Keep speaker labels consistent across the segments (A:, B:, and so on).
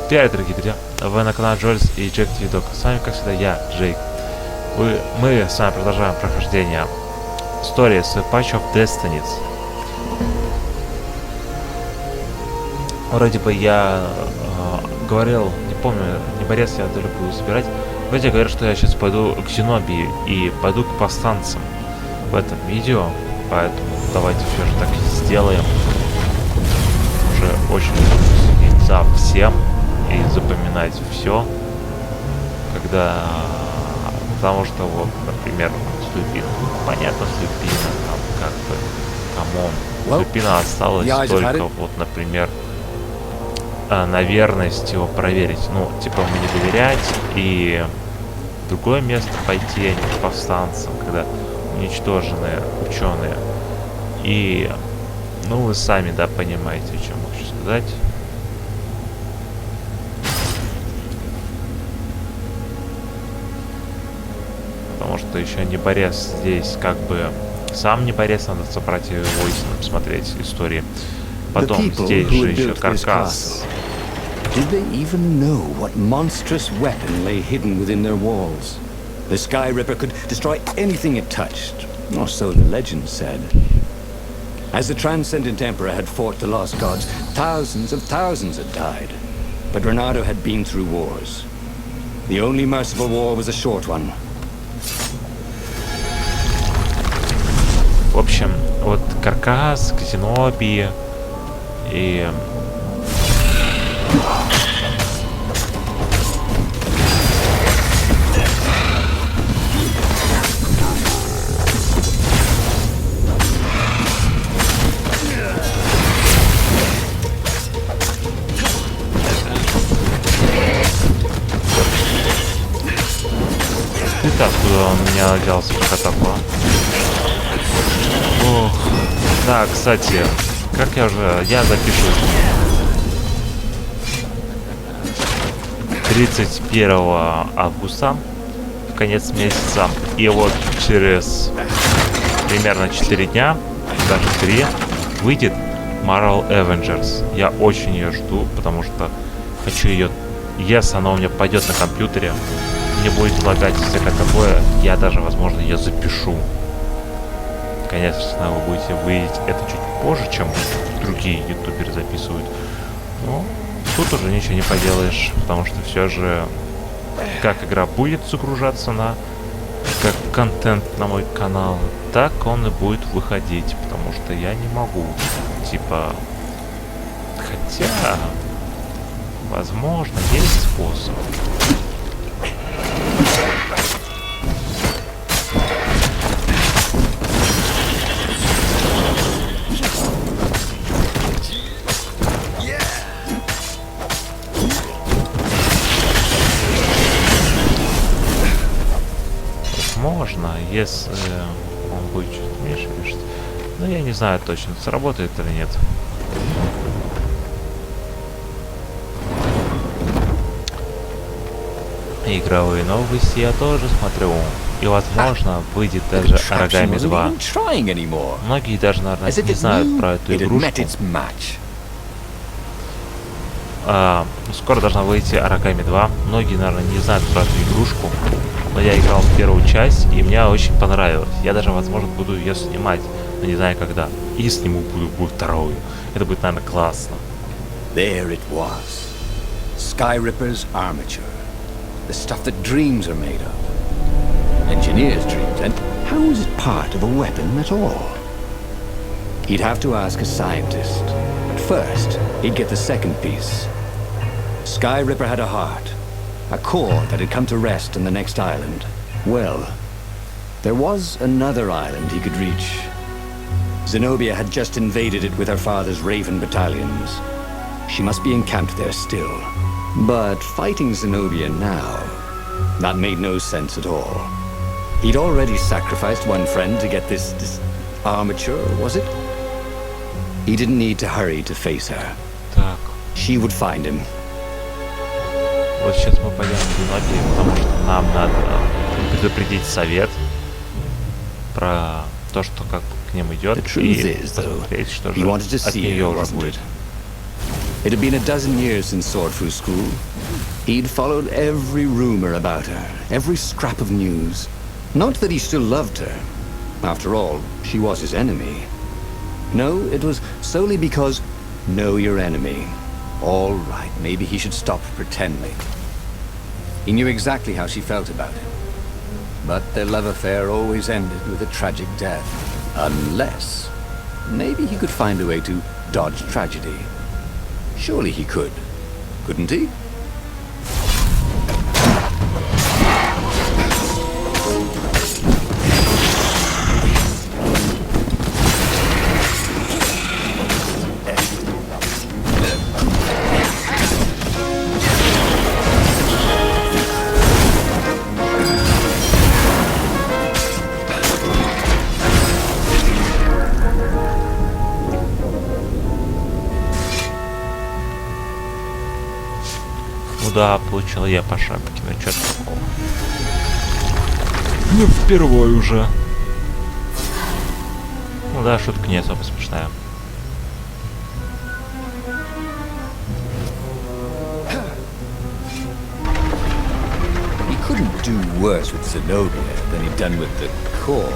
A: Привет, дорогие друзья! Вы на канале Джойс и Джек Твидок. С вами, как всегда, я, Джейк. Мы с вами продолжаем прохождение истории с Patch of Destenies. Вроде бы я говорил, не помню, не борец я только буду собирать. Вроде говорят, что я сейчас пойду к Зенобии и пойду к повстанцам в этом видео. Поэтому давайте все же так и сделаем. Уже очень люблю сидеть за всем и запоминать все, когда, потому что вот, например, Слюпин, понятно, Слюпина, там как бы, камон, Слюпина осталось только, вот, например, на верность его проверить, ну, типа, мне не доверять и в другое место пойти, а не к повстанцам, когда уничтожены ученые. И, ну, вы сами, да, понимаете, о чем я хочу сказать. Потому что еще не борец здесь, как бы, сам не борец, надо собрать его истину, смотреть истории. Потом здесь же еще каркас.
B: Did they even know what monstrous weapon lay hidden within their walls? The Sky Ripper could destroy anything it touched, or so the legend said. As the Transcendent Emperor had fought the Lost Gods, thousands had died. But Renato had been through wars. The only merciful war was a short one.
A: В общем, вот каркас, Зенобии и... Ты-то откуда он меня взялся, пока такое? Ох, да, кстати, как я запишу 31 августа, в конец месяца, и вот через примерно 4 дня, даже 3, выйдет Marvel Avengers. Я очень ее жду, потому что хочу ее, если она у меня пойдет на компьютере, мне будет лагать и всякое такое, я даже, возможно, ее запишу. Конечно, вы будете видеть это чуть позже, чем другие ютуберы записывают. Но тут уже ничего не поделаешь, потому что все же, как игра будет загружаться как контент на мой канал, так он и будет выходить, потому что я не могу, типа, хотя, возможно, есть способ. Можно, если он будет чуть меньше вешать. Но я не знаю точно, сработает или нет. Игровые новости я тоже смотрю. И, возможно, выйдет даже Оригами 2. Многие даже, наверное, не знают про эту игрушку. Скоро должна выйти Оригами 2. Многие, наверное, не знают про эту игрушку. Но я играл в первую часть, и мне очень понравилось. Я даже, возможно, буду ее снимать, но не знаю когда. И сниму буду вторую. Это будет, наверное, классно.
B: There it was. Sky Ripper's armature. The stuff that dreams are made of. Engineers' dreams, and how is it part of a weapon at all? He'd have to ask a scientist. But first, he'd get the second piece. Sky Ripper had a heart. A core that had come to rest on the next island. Well, there was another island he could reach. Zenobia had just invaded it with her father's Raven battalions. She must be encamped there still. But fighting Zenobia now, that made no sense at all. He'd already sacrificed one friend to get this armature, was it? He didn't need to hurry to face her.
A: Так.
B: She would find him.
A: Вот сейчас мы пойдем в Зенобию, потому что нам надо предупредить совет про то, что как к ним идет, и посмотреть, что же от нее уже будет.
B: It had been a dozen years since Swordfu school. He'd followed every rumor about her, every scrap of news. Not that he still loved her. After all, she was his enemy. No, it was solely because know your enemy. All right, maybe he should stop pretending. He knew exactly how she felt about him. But their love affair always ended with a tragic death. Unless, maybe he could find a way to dodge tragedy. Surely he could, couldn't he?
A: Да, получил я по шапке, ну чё такого. Ну, впервые уже. Ну да, шутка не особо смешная.
B: He couldn't do worse with Zenobia than he'd done with the core,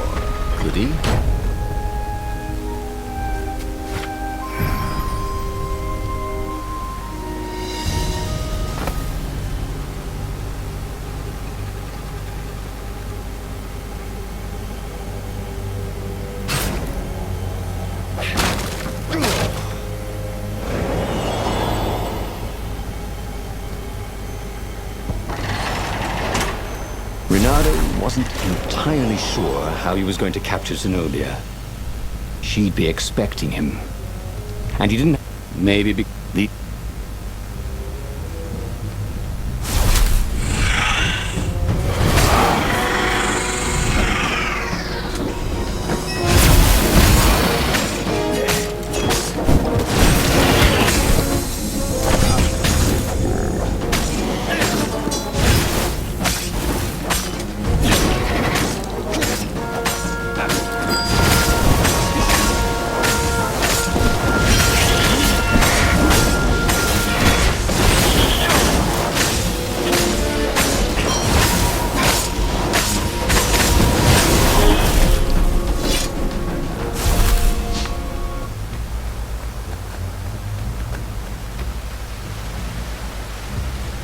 B: could he? Renato wasn't entirely sure how he was going to capture Zenobia. She'd be expecting him. And he didn't... Maybe the...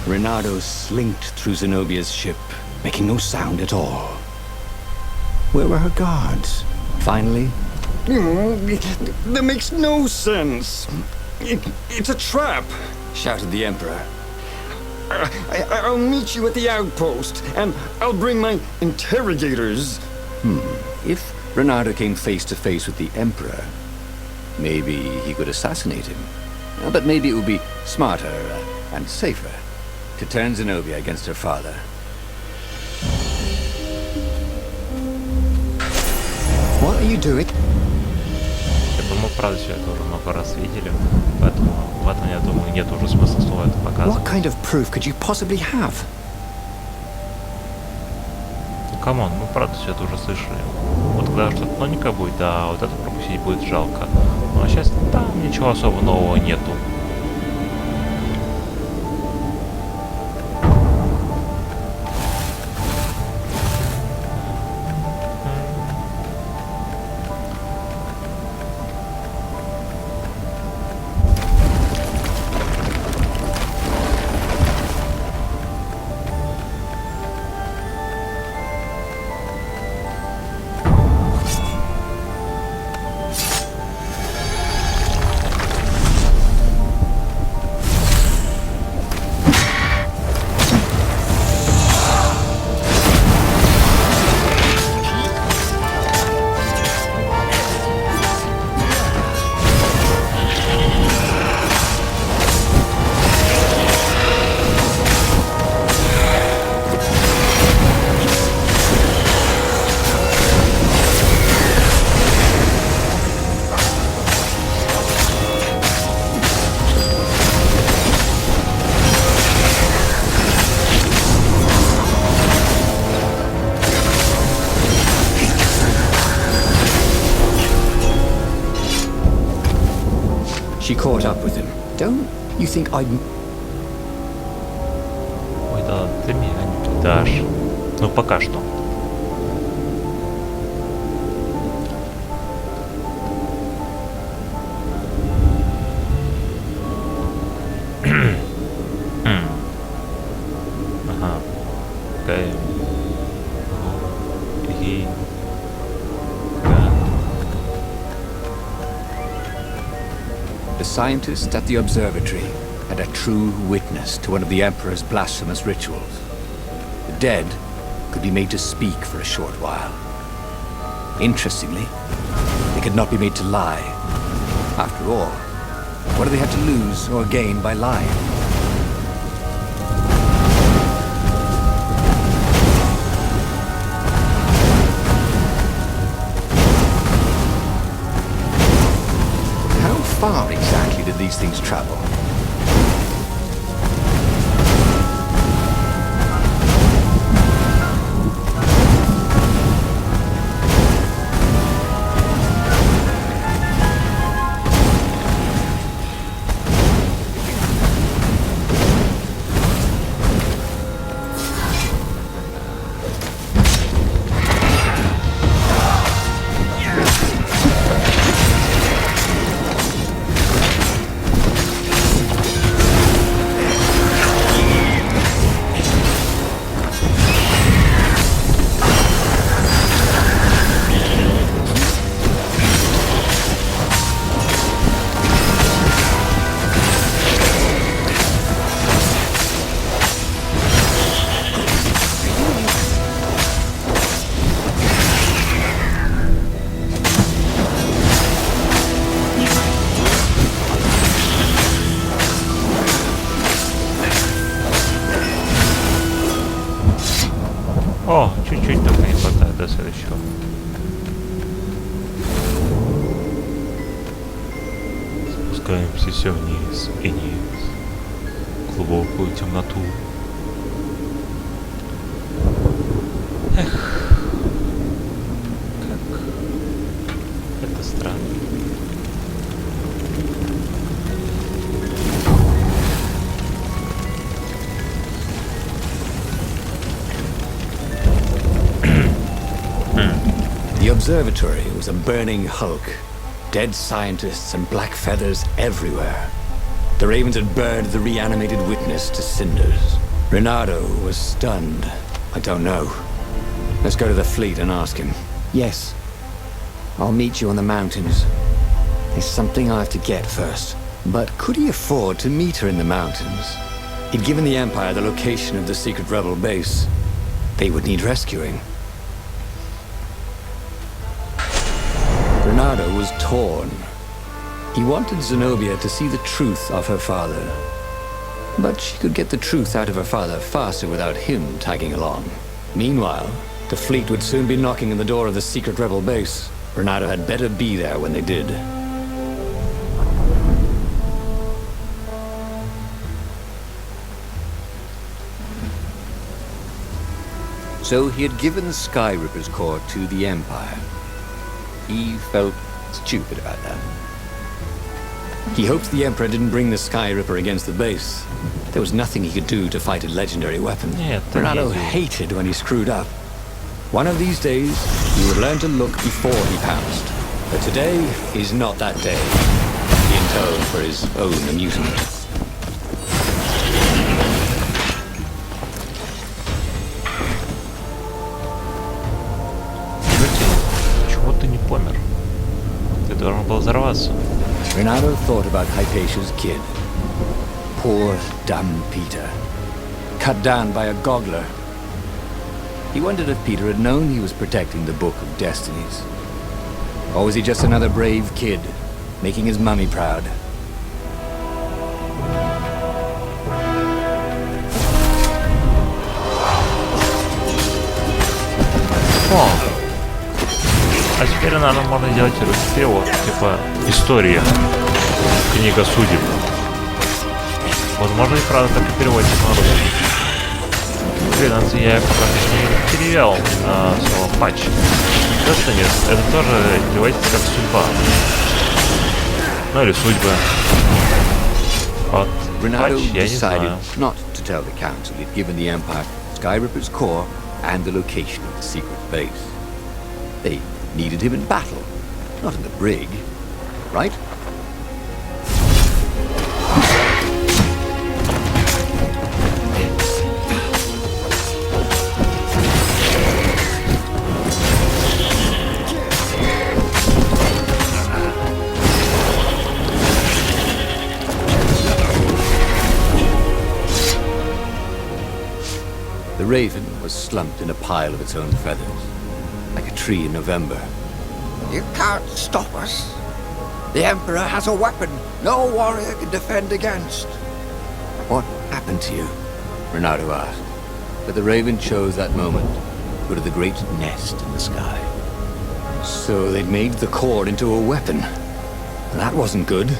B: Renato slinked through Zenobia's ship, making no sound at all. Where were her guards? Finally...
C: That makes no sense. It's a trap,
B: shouted the Emperor.
C: I'll meet you at the outpost, and I'll bring my interrogators.
B: If Renato came face to face with the Emperor, maybe he could assassinate him. But maybe it would be smarter and safer to turn Zenobia against her father.
C: What are you doing?
A: Я думаю, правда, все это уже много раз видели, поэтому в этом, я думаю, нет уже смысла снова это показывать.
B: What kind of proof could you possibly have?
A: Ну, камон, мы правда все это уже слышали. Вот когда что-то новенькое будет, да, вот это пропустить будет жалко. Ну а сейчас там ничего особо нового нету.
B: She caught up with him. Don't You think I'd...
A: Ой, да ладно, ты меня не предашь. Ну, пока что. Ага. Какая... И...
B: The scientist at the observatory had a true witness to one of the Emperor's blasphemous rituals. The dead could be made to speak for a short while. Interestingly, they could not be made to lie. After all, what do they have to lose or gain by lying? How far exactly did these things travel?
A: О, чуть-чуть только не хватает до следующего. Спускаемся все вниз и вниз. Глубокую темноту. Эх. Как это странно.
B: The observatory was a burning hulk. Dead scientists and black feathers everywhere. The ravens had burned the reanimated witness to cinders. Renato was stunned. I don't know. Let's go to the fleet and ask him. Yes. I'll meet you on the mountains. There's something I have to get first. But could he afford to meet her in the mountains? He'd given the Empire the location of the secret rebel base. They would need rescuing. Renato was torn. He wanted Zenobia to see the truth of her father. But she could get the truth out of her father faster without him tagging along. Meanwhile, the fleet would soon be knocking on the door of the secret rebel base. Renato had better be there when they did. So he had given the Sky Ripper's core to the Empire. He felt stupid about that. He hoped the Emperor didn't bring the Sky Ripper against the base. There was nothing he could do to fight a legendary weapon. Renato hated when he screwed up. One of these days, he would learn to look before he pounced. But today is not that day. He intoned for his own amusement.
A: Помер. Ты должен был взорваться.
B: Renato thought about Hypatia's kid. Poor dumb Peter. Cut down by a goggler. He wondered if Peter had known he was protecting the Book of Destinies. Or was he just another brave kid, making his mummy proud?
A: О! А теперь нам можно делать русский перевод, типа история, книга судеб. Возможно, и правда так и переводится на русский. Блин, я пока не перевел слово патч. Destenies, это тоже переводится как судьба. Ну или судьба. Вот.
B: Renato
A: Патч, я не
B: decided
A: знаю.
B: not to tell the council he'd given the Empire Skyripper's core and the location of the secret base. They needed him in battle, not in the brig, right? The Raven was slumped in a pile of its own feathers, like a tree in November.
D: You can't stop us. The Emperor has a weapon no warrior can defend against.
B: What happened to you? Renato asked. But the Raven chose that moment to go to the great nest in the sky. So they'd made the core into a weapon. That wasn't good.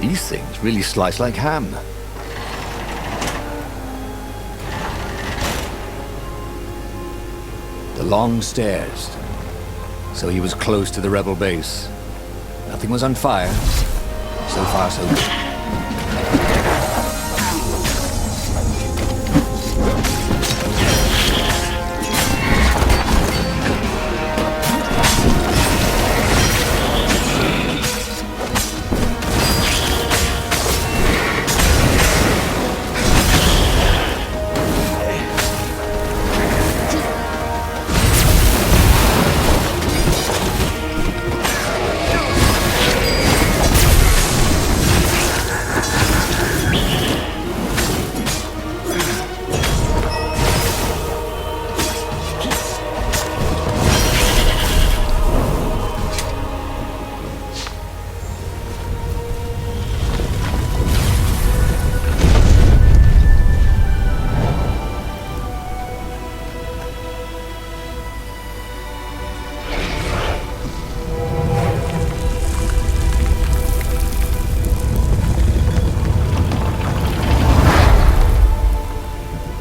B: These things really slice like ham. The long stairs. So he was close to the rebel base. Nothing was on fire. So far, so good.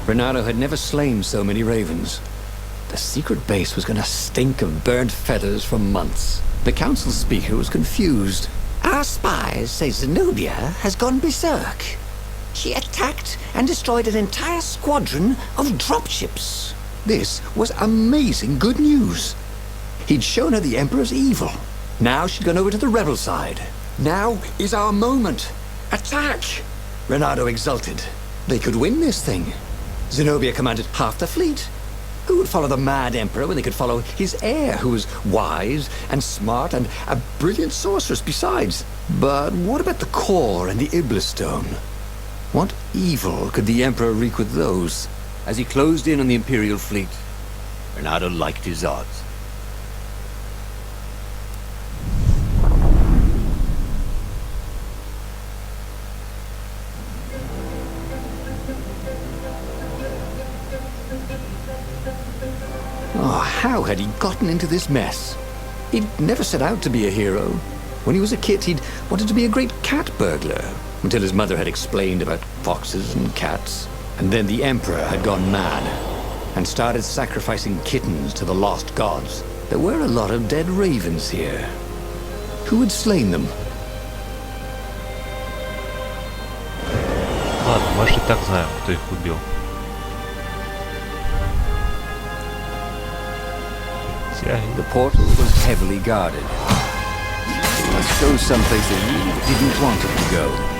B: Renato had never slain so many ravens. The secret base was gonna stink of burnt feathers for months. The council speaker was confused.
D: Our spies say Zenobia has gone berserk. She attacked and destroyed an entire squadron of dropships.
B: This was amazing good news. He'd shown her the Emperor's evil. Now she'd gone over to the rebel side. Now is our moment. Attack! Renato exulted. They could win this thing. Zenobia commanded half the fleet. Who would follow the mad Emperor when they could follow his heir, who was wise and smart and a brilliant sorceress besides? But what about the core and the Iblis stone? What evil could the Emperor wreak with those? As he closed in on the Imperial fleet, Renato liked his odds. Oh, how had he gotten into this mess? He'd never set out to be a hero. When he was a kid, he'd wanted to be a great cat burglar, until his mother had explained about foxes and cats. And then the Emperor had gone mad, and started sacrificing kittens to the lost gods. There were a lot of dead ravens here. Who had slain them?
A: Ладно, мы же и так знаем, кто их убил.
B: The portal was heavily guarded. It must go someplace they really didn't want it to go.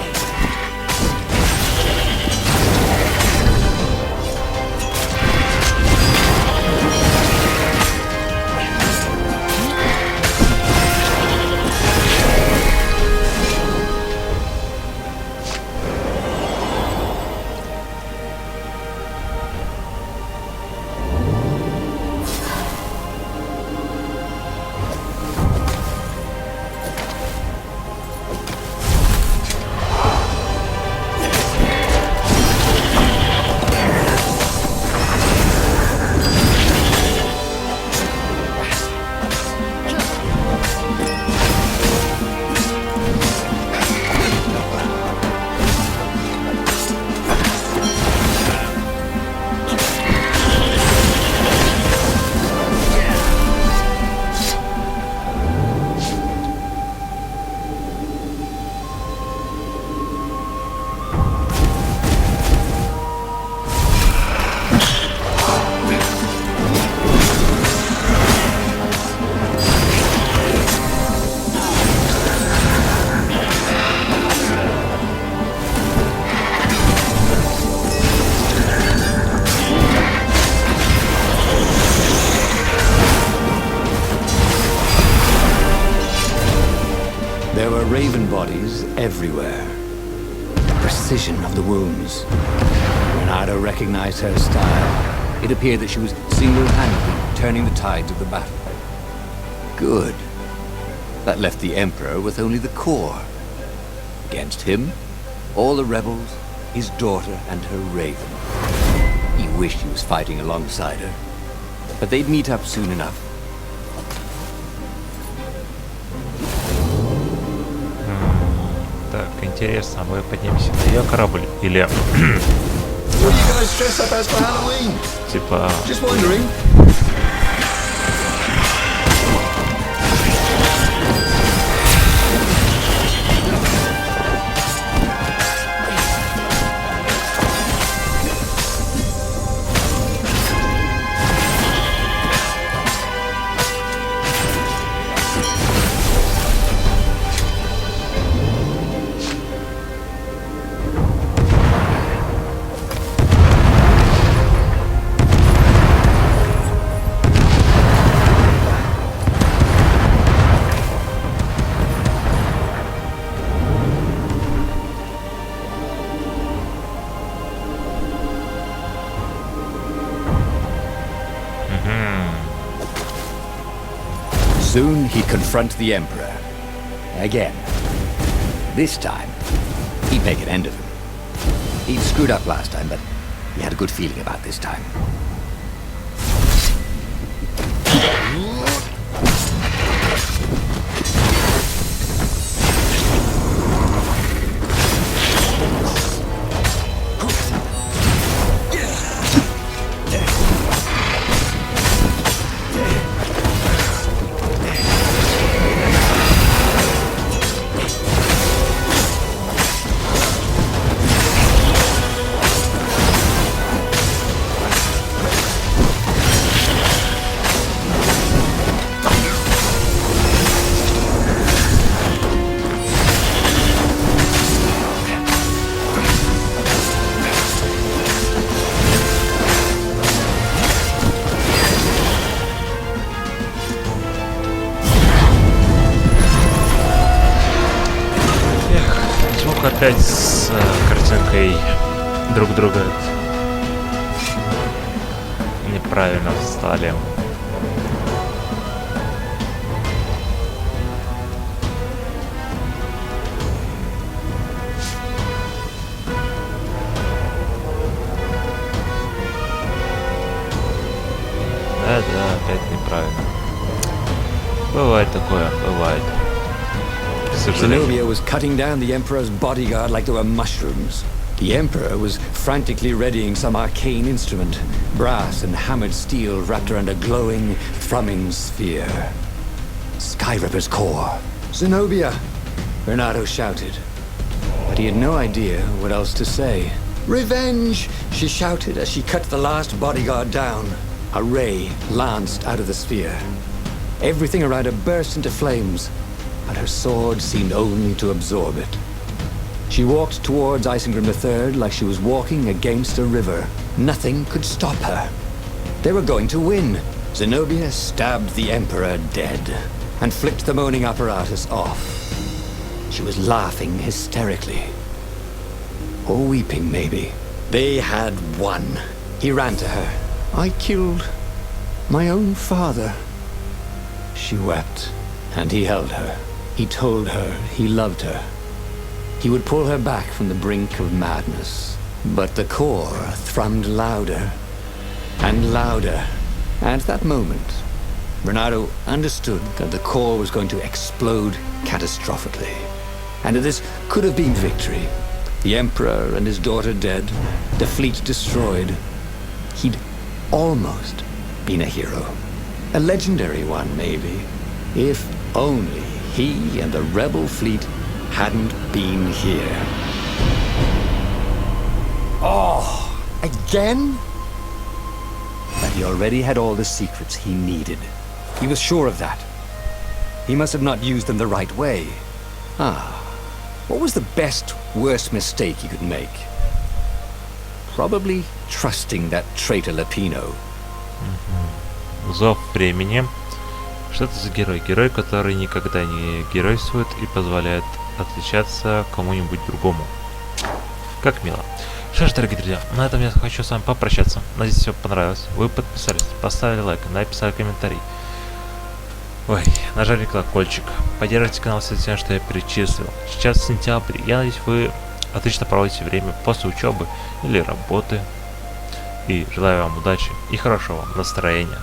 B: raven bodies everywhere. The precision of the wounds. Renato recognized her style. It appeared that she was single-handedly turning the tides of the battle. Good. That left the Emperor with only the core. Against him, all the rebels, his daughter and her raven. He wished he was fighting alongside her, but they'd meet up soon enough.
A: Так, интересно, мы поднимемся на ее корабль или
C: What are you guys dressed up as for Halloween?
A: типа...
C: Just wondering.
B: Soon he'd confront the Emperor. Again. This time, he'd make an end of him. He'd screwed up last time, but he had a good feeling about this time.
A: Опять с картинкой друг друга неправильно встали. Да, опять неправильно. Бывает такое, бывает.
B: Zenobia was cutting down the Emperor's bodyguard like they were mushrooms. The Emperor was frantically readying some arcane instrument, brass and hammered steel wrapped around a glowing, thrumming sphere. Skyripper's core. Zenobia! Renato shouted. But he had no idea what else to say. Revenge! She shouted as she cut the last bodyguard down. A ray lanced out of the sphere. Everything around her burst into flames, but her sword seemed only to absorb it. She walked towards Isengrim III like she was walking against a river. Nothing could stop her. They were going to win. Zenobia stabbed the Emperor dead and flicked the moaning apparatus off. She was laughing hysterically. Or weeping, maybe. They had won. He ran to her. I killed my own father. She wept, and he held her. He told her he loved her. He would pull her back from the brink of madness. But the core thrummed louder and louder. At that moment, Renato understood that the core was going to explode catastrophically. And that this could have been victory. The Emperor and his daughter dead, the fleet destroyed. He'd almost been a hero. A legendary one, maybe. If only he and the rebel fleet hadn't been here. Oh, again? But he already had all the secrets he needed. He was sure of that. He must have not used them the right way. What was the best, worst mistake he could make? Probably trusting that traitor Lapino.
A: Зов времени. Что это за герой? Герой, который никогда не геройствует и позволяет отличаться кому-нибудь другому. Как мило. Что ж, дорогие друзья, на этом я хочу с вами попрощаться. Надеюсь, все понравилось. Вы подписались, поставили лайк, написали комментарий. Ой, нажали колокольчик. Поддержите канал с тем, что я перечислил. Сейчас сентябрь. Я надеюсь, вы отлично проводите время после учебы или работы. И желаю вам удачи и хорошего настроения.